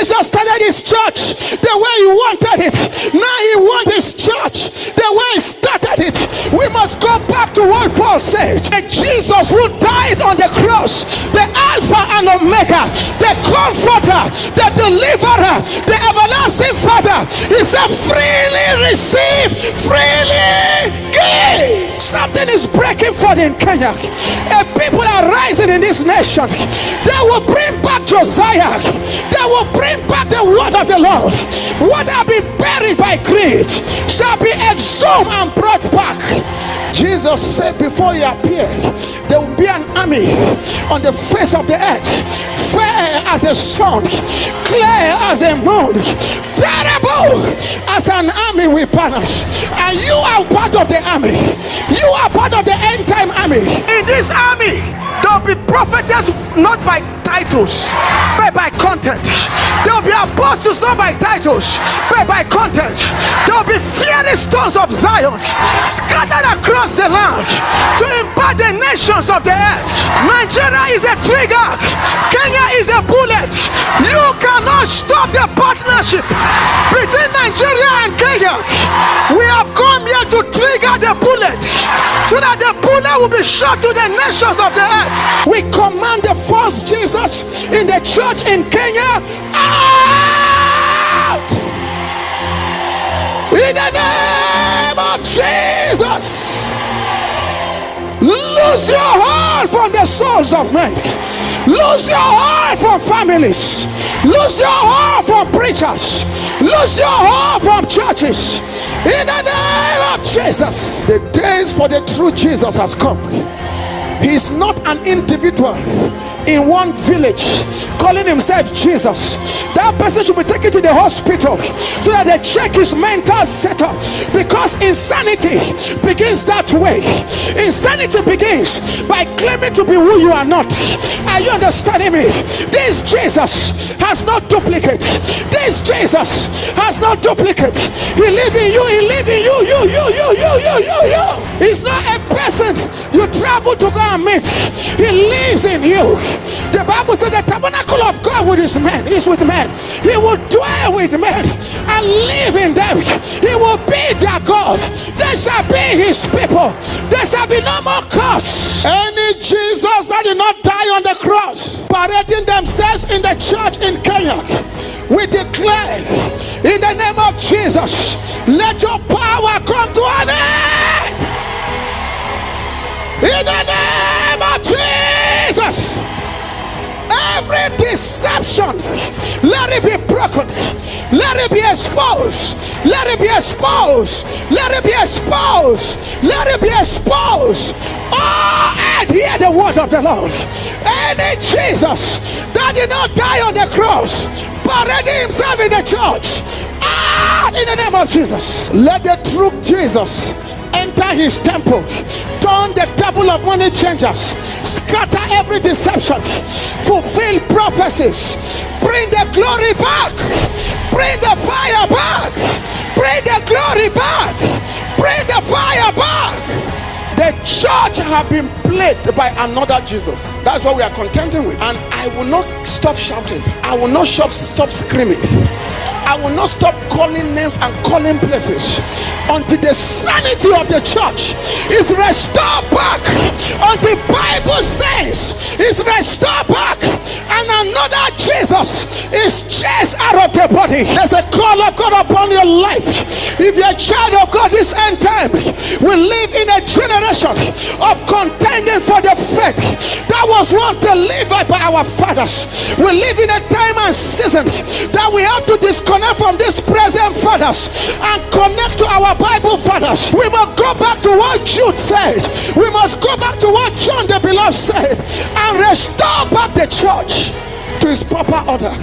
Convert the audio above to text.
Jesus started his church the way he wanted it. Now he wants his church the way he started it. We must go back to what Paul said. That Jesus who died on the cross, the Alpha and Omega, the Comforter, the Deliverer, the Everlasting Father, he said, freely receive, freely give. Something is breaking forth in Kenya. And people are rising in this nation. They will bring back Josiah. They will bring back the word of the Lord. What have been buried by greed shall be exhumed and brought back. Jesus said before he appeared, there will be an army on the face of the earth, fair as a sun, clear as a moon, terrible as an army with banners. And you are part of the army. You are part of the end time army. In this army, there will be prophetess not by titles but by content. There will be apostles not by titles but by content. There will be fiery stones of Zion scattered across the land to impact the nations of the earth. Nigeria is a trigger. Kenya is a bullet. You cannot stop the partnership between Nigeria and Kenya. We have come here to trigger the bullet so that the bullet will be shot to the nations of the earth. We command the false Jesus in the church in Kenya out in the name of Jesus. Lose your hold from the souls of men. Lose your hold from families. Lose your hold from preachers. Lose your hold from churches. In the name of Jesus. The days for the true Jesus has come. He is not an individual in one village calling himself Jesus. That person should be taken to the hospital so that they check his mental setup, because insanity begins that way. Insanity begins by claiming to be who you are not. Are you understanding me? This Jesus has no duplicate. This Jesus has no duplicate. He lives in you. He lives in you. You. He's not a person you travel to go and meet. He lives in you. The Bible says the tabernacle of God with his men is with men. He will dwell with men and live in them. He will be their God. They shall be his people. There shall be no more curse. Any Jesus that did not die on the cross, parading themselves in the church in Kenya, we declare in the name of Jesus, let your power come to an end. In the name of Jesus. Every deception, let it be broken. Let it be exposed. Let it be exposed. Let it be exposed. Let it be exposed. Oh, and hear the word of the Lord. Any Jesus that did not die on the cross, parading himself in the church, in the name of Jesus, let the true Jesus enter his temple, turn the table of money changers, scatter every deception, fulfill prophecies, bring the glory back, bring the fire back, bring the glory back, bring the fire back. The church have been plagued by another Jesus. That's what we are contending with. And I will not stop shouting. I will not stop screaming. I will not stop calling names and calling places until the sanity of the church is restored back, until Bible says is restored back and another Jesus is chased out of the body. There's a call of God upon your life. If you're a child of God this end time, we live in a generation of contending for the faith that was once delivered by our fathers. We live in a time and season that we have to disconnect from these present fathers and connect to our Bible fathers. We must go back to what Jude said. We must go back to what John the Beloved said and restore back the church to its proper order.